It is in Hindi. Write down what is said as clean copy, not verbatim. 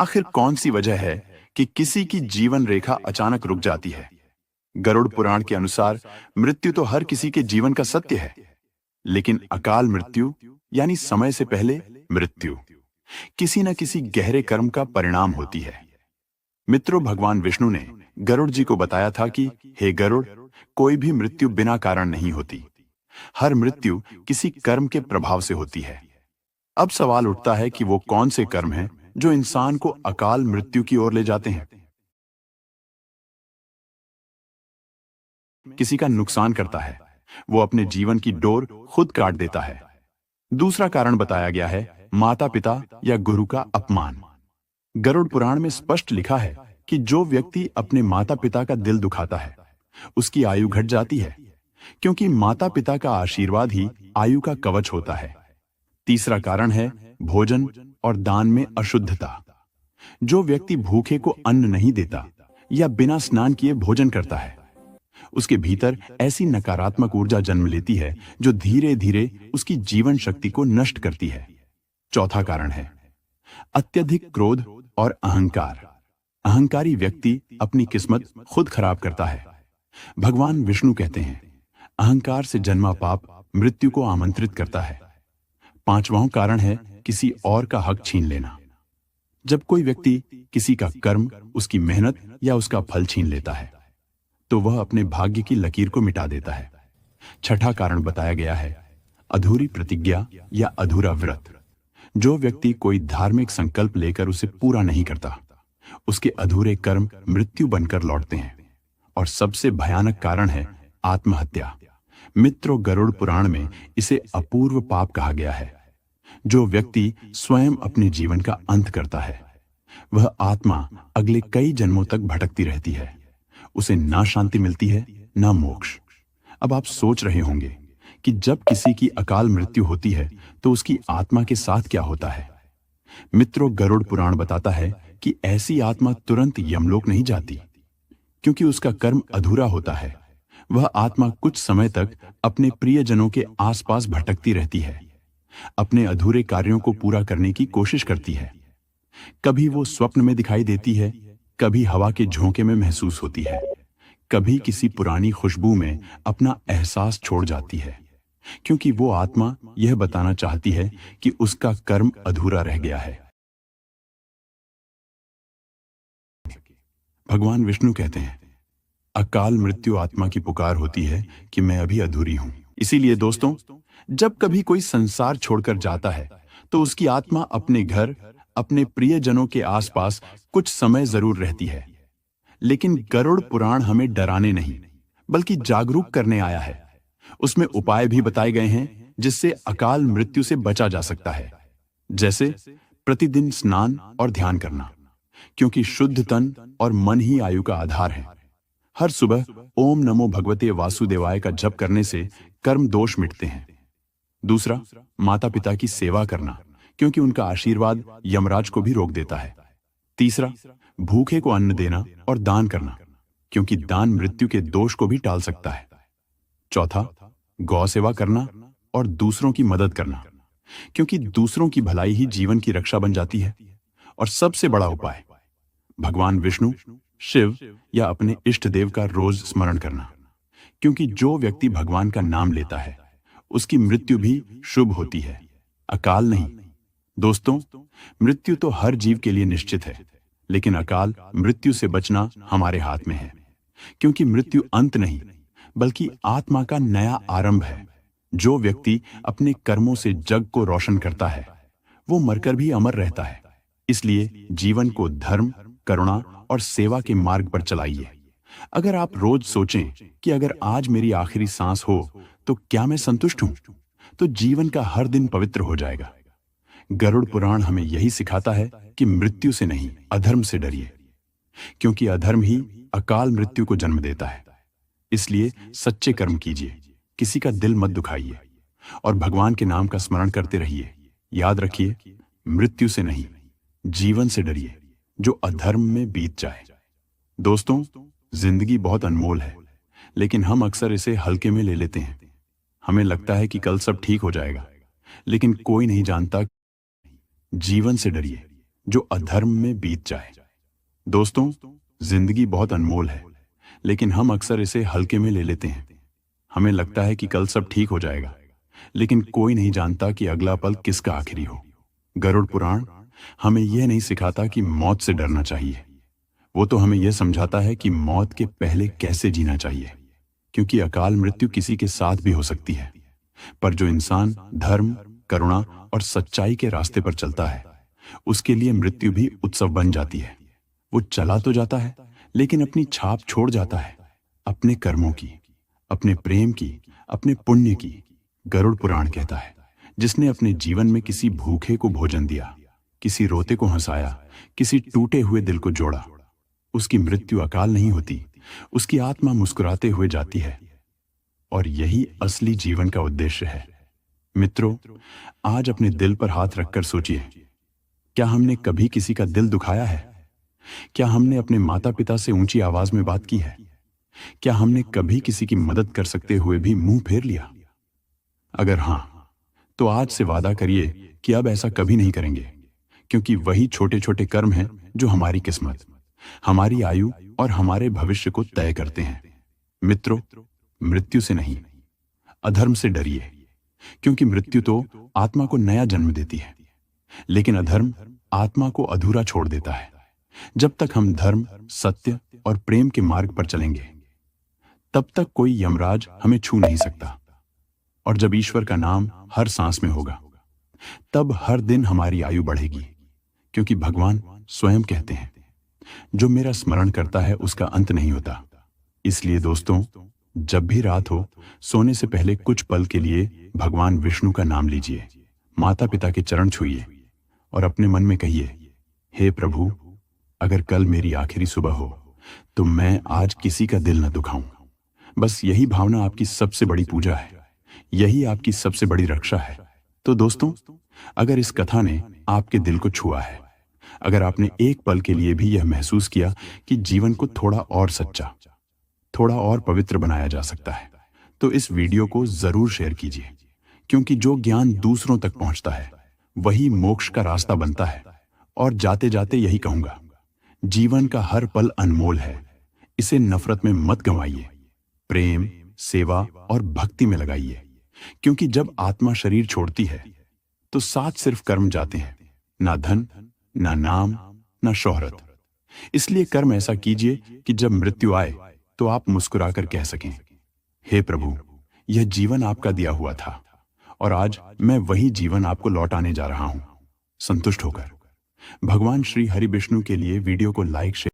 आखिर कौन सी वजह है कि किसी की जीवन रेखा अचानक रुक जाती है? गरुड़ पुराण के अनुसार मृत्यु तो हर किसी के जीवन का सत्य है, लेकिन अकाल मृत्यु यानी समय से पहले मृत्यु किसी न किसी गहरे कर्म का परिणाम होती है। मित्रों, भगवान विष्णु ने गरुड़ जी को बताया था कि हे गरुड़, कोई भी मृत्यु बिना कारण नहीं होती। हर मृत्यु किसी कर्म के प्रभाव से होती है। अब सवाल उठता है कि वो कौन से कर्म हैं जो इंसान को अकाल मृत्यु की ओर ले जाते हैं? किसी का नुकसान करता है, वो अपने जीवन की डोर खुद काट देता है। दूसरा कारण बताया गया है माता पिता या गुरु का अपमान। गरुड़ पुराण में स्पष्ट लिखा है कि जो व्यक्ति अपने माता पिता का दिल दुखाता है, उसकी आयु घट जाती है, क्योंकि माता पिता का आशीर्वाद ही आयु का कवच होता है। तीसरा कारण है भोजन और दान में अशुद्धता। जो व्यक्ति भूखे को अन्न नहीं देता या बिना स्नान किए भोजन करता है, उसके भीतर ऐसी नकारात्मक ऊर्जा जन्म लेती है जो धीरे धीरे उसकी जीवन शक्ति को नष्ट करती है। चौथा कारण है अत्यधिक क्रोध और अहंकार। अहंकारी व्यक्ति अपनी किस्मत खुद खराब करता है। भगवान विष्णु कहते हैं, अहंकार से जन्मा पाप मृत्यु को आमंत्रित करता है। पांचवां कारण है किसी और का हक छीन लेना। जब कोई व्यक्ति किसी का कर्म, उसकी मेहनत या उसका फल छीन लेता है, तो वह अपने भाग्य की लकीर को मिटा देता है। छठा कारण बताया गया है अधूरी प्रतिज्ञा या अधूरा व्रत। जो व्यक्ति कोई धार्मिक संकल्प लेकर उसे पूरा नहीं करता, उसके अधूरे कर्म मृत्यु बनकर लौटते हैं। और सबसे भयानक कारण है आत्महत्या। मित्रों, गरुड़ पुराण में इसे अपूर्व पाप कहा गया है। जो व्यक्ति स्वयं अपने जीवन का अंत करता है, वह आत्मा अगले कई जन्मों तक भटकती रहती है। उसे ना शांति मिलती है, ना मोक्ष। अब आप सोच रहे होंगे कि जब किसी की अकाल मृत्यु होती है तो उसकी आत्मा के साथ क्या होता है? मित्रों, गरुड़ पुराण बताता है कि ऐसी आत्मा तुरंत यमलोक नहीं जाती, क्योंकि उसका कर्म अधूरा होता है। वह आत्मा कुछ समय तक अपने प्रियजनों के आसपास भटकती रहती है, अपने अधूरे कार्यों को पूरा करने की कोशिश करती है। कभी वो स्वप्न में दिखाई देती है, कभी हवा के झोंके में महसूस होती है, कभी किसी पुरानी खुशबू में अपना एहसास छोड़ जाती है, क्योंकि वो आत्मा यह बताना चाहती है कि उसका कर्म अधूरा रह गया है। भगवान विष्णु कहते हैं, अकाल मृत्यु आत्मा की पुकार होती है कि मैं अभी अधूरी हूं। इसीलिए दोस्तों, जब कभी कोई संसार छोड़कर जाता है तो उसकी आत्मा अपने घर, अपने प्रियजनों के आसपास कुछ समय जरूर रहती है। लेकिन गरुड़ पुराण हमें डराने नहीं, बल्कि जागरूक करने आया है। उसमें उपाय भी बताए गए हैं जिससे अकाल मृत्यु से बचा जा सकता है। जैसे प्रतिदिन स्नान और ध्यान करना, क्योंकि शुद्ध तन और मन ही आयु का आधार है। हर सुबह ओम नमो भगवते वासुदेवाय का जप करने से कर्म दोष मिटते हैं। दूसरा, माता पिता की सेवा करना, क्योंकि उनका आशीर्वाद यमराज को भी रोक देता है। तीसरा, भूखे को अन्न देना और दान करना, क्योंकि दान मृत्यु के दोष को भी टाल सकता है। चौथा, गौ सेवा करना और दूसरों की मदद करना, क्योंकि दूसरों की भलाई ही जीवन की रक्षा बन जाती है। और सबसे बड़ा उपाय, भगवान विष्णु, शिव या अपने इष्ट देव का रोज स्मरण करना, क्योंकि जो व्यक्ति भगवान का नाम लेता है उसकी मृत्यु भी शुभ होती है, अकाल नहीं। दोस्तों, मृत्यु तो हर जीव के लिए निश्चित है, लेकिन अकाल मृत्यु से बचना हमारे हाथ में है, क्योंकि मृत्यु अंत नहीं, बल्कि आत्मा का नया आरंभ है। जो व्यक्ति अपने कर्मों से जग को रोशन करता है, वो मरकर भी अमर रहता है। इसलिए जीवन को धर्म, करुणा और सेवा के मार्ग पर चलाइए। अगर आप रोज सोचें कि अगर आज मेरी आखिरी सांस हो तो क्या मैं संतुष्ट हूं, तो जीवन का हर दिन पवित्र हो जाएगा। गरुड़ पुराण हमें यही सिखाता है कि मृत्यु से नहीं, अधर्म से डरिए, क्योंकि अधर्म ही अकाल मृत्यु को जन्म देता है। इसलिए सच्चे कर्म कीजिए, किसी का दिल मत दुखाइए और भगवान के नाम का स्मरण करते रहिए। याद रखिए, मृत्यु से नहीं, जीवन से डरिए जो अधर्म में बीत जाए। दोस्तों, जिंदगी बहुत अनमोल है, लेकिन हम अक्सर इसे हल्के में ले लेते हैं। हमें लगता है कि कल सब ठीक हो जाएगा, लेकिन कोई नहीं जानता। जीवन से डरिए, जो अधर्म में बीत जाए। दोस्तों, जिंदगी बहुत अनमोल है, लेकिन हम अक्सर इसे हल्के में ले लेते हैं। हमें लगता है कि कल सब ठीक हो जाएगा, लेकिन कोई नहीं जानता कि अगला पल किसका आखिरी हो। गरुड़ पुराण हमें यह नहीं सिखाता कि मौत से डरना चाहिए। वो तो हमें यह समझाता है कि मौत के पहले कैसे जीना चाहिए, क्योंकि अकाल मृत्यु किसी के साथ भी हो सकती है। पर जो इंसान धर्म, करुणा और सच्चाई के रास्ते पर चलता है, उसके लिए मृत्यु भी उत्सव बन जाती है। वो चला तो जाता है, लेकिन अपनी छाप छोड़ जाता है, अपने कर्मों की, अपने प्रेम की, अपने पुण्य की। गरुड़ पुराण कहता है, जिसने अपने जीवन में किसी भूखे को भोजन दिया, किसी रोते को हंसाया, किसी टूटे हुए दिल को जोड़ा, उसकी मृत्यु अकाल नहीं होती, उसकी आत्मा मुस्कुराते हुए जाती है। और यही असली जीवन का उद्देश्य है। मित्रों, आज अपने दिल पर हाथ रखकर सोचिए, क्या हमने कभी किसी का दिल दुखाया है? क्या हमने अपने माता पिता से ऊंची आवाज में बात की है? क्या हमने कभी किसी की मदद कर सकते हुए भी मुंह फेर लिया? अगर हां, तो आज से वादा करिए कि अब ऐसा कभी नहीं करेंगे, क्योंकि वही छोटे छोटे कर्म हैं जो हमारी किस्मत, हमारी आयु और हमारे भविष्य को तय करते हैं। मित्रों, मृत्यु से नहीं, अधर्म से डरिए, क्योंकि मृत्यु तो आत्मा को नया जन्म देती है, लेकिन अधर्म आत्मा को अधूरा छोड़ देता है। जब तक हम धर्म, सत्य और प्रेम के मार्ग पर चलेंगे, तब तक कोई यमराज हमें छू नहीं सकता। और जब ईश्वर का नाम हर सांस में होगा, तब हर दिन हमारी आयु बढ़ेगी, क्योंकि भगवान स्वयं कहते हैं, जो मेरा स्मरण करता है उसका अंत नहीं होता। इसलिए दोस्तों, जब भी रात हो, सोने से पहले कुछ पल के लिए भगवान विष्णु का नाम लीजिए, माता पिता के चरण छूइए और अपने मन में कहिए, हे प्रभु, अगर कल मेरी आखिरी सुबह हो तो मैं आज किसी का दिल न दुखाऊं। बस यही भावना आपकी सबसे बड़ी पूजा है, यही आपकी सबसे बड़ी रक्षा है। तो दोस्तों, अगर इस कथा ने आपके दिल को छुआ है, अगर आपने एक पल के लिए भी यह महसूस किया कि जीवन को थोड़ा और सच्चा, थोड़ा और पवित्र बनाया जा सकता है, तो इस वीडियो को जरूर शेयर कीजिए, क्योंकि जो ज्ञान दूसरों तक पहुंचता है वही मोक्ष का रास्ता बनता है। और जाते जाते यही कहूंगा, जीवन का हर पल अनमोल है, इसे नफरत में मत गंवाइए, प्रेम, सेवा और भक्ति में लगाइए, क्योंकि जब आत्मा शरीर छोड़ती है तो साथ सिर्फ कर्म जाते हैं, ना धन, ना नाम, ना शोहरत। इसलिए कर्म ऐसा कीजिए कि जब मृत्यु आए तो आप मुस्कुराकर कह सकें, हे प्रभु, यह जीवन आपका दिया हुआ था और आज मैं वही जीवन आपको लौटाने जा रहा हूं, संतुष्ट होकर। भगवान श्री हरि विष्णु के लिए वीडियो को लाइक, शेयर